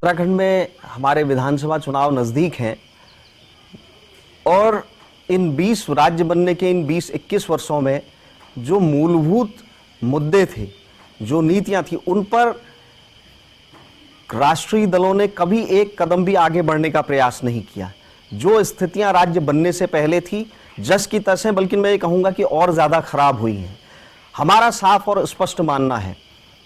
उत्तराखंड में हमारे विधानसभा चुनाव नज़दीक हैं और इन 20 राज्य बनने के इन 20-21 वर्षों में जो मूलभूत मुद्दे थे, जो नीतियां थी, उन पर राष्ट्रीय दलों ने कभी एक कदम भी आगे बढ़ने का प्रयास नहीं किया। जो स्थितियां राज्य बनने से पहले थी जस की तस हैं, बल्कि मैं ये कहूँगा कि और ज़्यादा खराब हुई हैं। हमारा साफ और स्पष्ट मानना है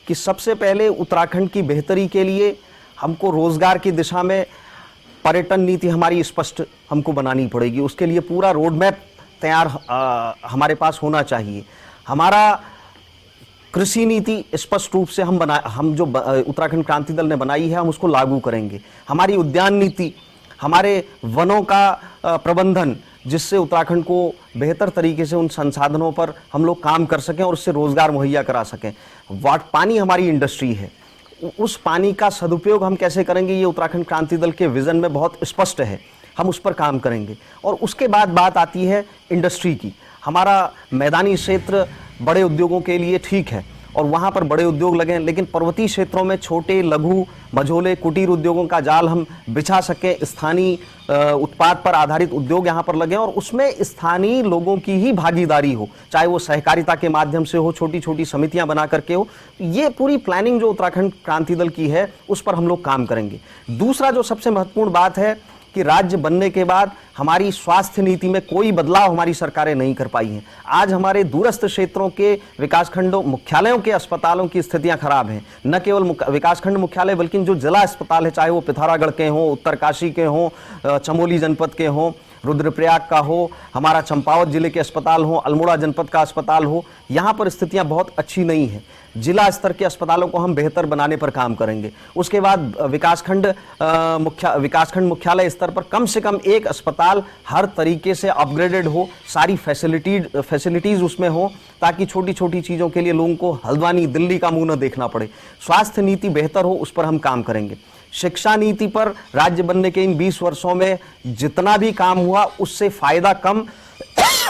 कि सबसे पहले उत्तराखंड की बेहतरी के लिए हमको रोजगार की दिशा में पर्यटन नीति हमारी स्पष्ट हमको बनानी पड़ेगी। उसके लिए पूरा रोड मैप तैयार हमारे पास होना चाहिए। हमारा कृषि नीति स्पष्ट रूप से हम जो उत्तराखंड क्रांति दल ने बनाई है, हम उसको लागू करेंगे। हमारी उद्यान नीति, हमारे वनों का प्रबंधन, जिससे उत्तराखंड को बेहतर तरीके से उन संसाधनों पर हम लोग काम कर सकें और उससे रोजगार मुहैया करा सकें। पानी हमारी इंडस्ट्री है, उस पानी का सदुपयोग हम कैसे करेंगे, ये उत्तराखंड क्रांति दल के विजन में बहुत स्पष्ट है। हम उस पर काम करेंगे। और उसके बाद बात आती है इंडस्ट्री की। हमारा मैदानी क्षेत्र बड़े उद्योगों के लिए ठीक है और वहाँ पर बड़े उद्योग लगें, लेकिन पर्वतीय क्षेत्रों में छोटे, लघु, मझोले, कुटीर उद्योगों का जाल हम बिछा सकें। स्थानीय उत्पाद पर आधारित उद्योग यहाँ पर लगें और उसमें स्थानीय लोगों की ही भागीदारी हो, चाहे वो सहकारिता के माध्यम से हो, छोटी छोटी समितियाँ बना करके हो। ये पूरी प्लानिंग जो उत्तराखंड क्रांति दल की है, उस पर हम लोग काम करेंगे। दूसरा जो सबसे महत्वपूर्ण बात है कि राज्य बनने के बाद हमारी स्वास्थ्य नीति में कोई बदलाव हमारी सरकारें नहीं कर पाई हैं। आज हमारे दूरस्थ क्षेत्रों के विकासखंडों मुख्यालयों के अस्पतालों की स्थितियां खराब हैं। न केवल विकासखंड मुख्यालय, बल्कि जो जिला अस्पताल है, चाहे वो पिथौरागढ़ के हों, उत्तरकाशी के हों, चमोली जनपद के हों, रुद्रप्रयाग का हो, हमारा चंपावत जिले के अस्पताल हो, अल्मोड़ा जनपद का अस्पताल हो, यहाँ पर स्थितियाँ बहुत अच्छी नहीं हैं। जिला स्तर के अस्पतालों को हम बेहतर बनाने पर काम करेंगे। उसके बाद विकासखंड मुख्यालय स्तर पर कम से कम एक अस्पताल हर तरीके से अपग्रेडेड हो, सारी फैसिलिटीज़ उसमें हो, ताकि छोटी छोटी चीज़ों के लिए लोगों को हल्द्वानी, दिल्ली का मुंह न देखना पड़े। स्वास्थ्य नीति बेहतर हो, उस पर हम काम करेंगे। शिक्षा नीति पर राज्य बनने के इन 20 वर्षों में जितना भी काम हुआ, उससे फायदा कम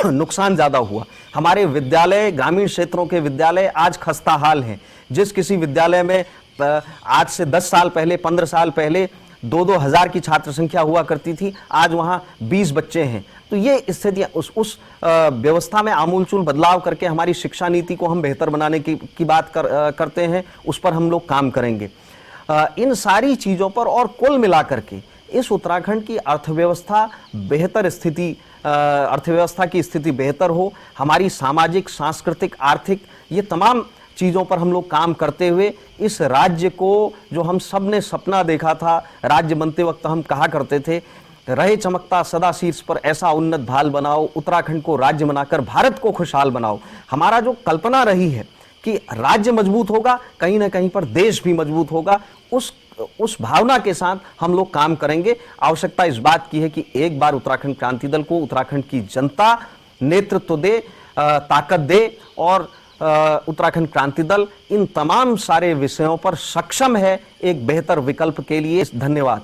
नुकसान ज्यादा हुआ। हमारे विद्यालय, ग्रामीण क्षेत्रों के विद्यालय आज खस्ता हाल हैं। जिस किसी विद्यालय में आज से 10 साल पहले, 15 साल पहले 2-2 हज़ार की छात्र संख्या हुआ करती थी, आज वहाँ 20 बच्चे हैं। तो ये स्थितियाँ उस व्यवस्था में आमूलचूल बदलाव करके हमारी शिक्षा नीति को हम बेहतर बनाने की बात करते हैं। उस पर हम लोग काम करेंगे। इन सारी चीज़ों पर और कुल मिलाकर के इस उत्तराखंड की अर्थव्यवस्था की स्थिति बेहतर हो, हमारी सामाजिक, सांस्कृतिक, आर्थिक, ये तमाम चीज़ों पर हम लोग काम करते हुए इस राज्य को, जो हम सब ने सपना देखा था, राज्य बनते वक्त हम कहा करते थे, रहे चमकता सदा शीर्ष पर ऐसा उन्नत भाल बनाओ, उत्तराखंड को राज्य बनाकर भारत को खुशहाल बनाओ। हमारा जो कल्पना रही है कि राज्य मजबूत होगा, कहीं ना कहीं पर देश भी मजबूत होगा, उस भावना के साथ हम लोग काम करेंगे। आवश्यकता इस बात की है कि एक बार उत्तराखंड क्रांति दल को उत्तराखंड की जनता नेतृत्व दे, ताकत दे और उत्तराखंड क्रांति दल इन तमाम सारे विषयों पर सक्षम है एक बेहतर विकल्प के लिए। धन्यवाद।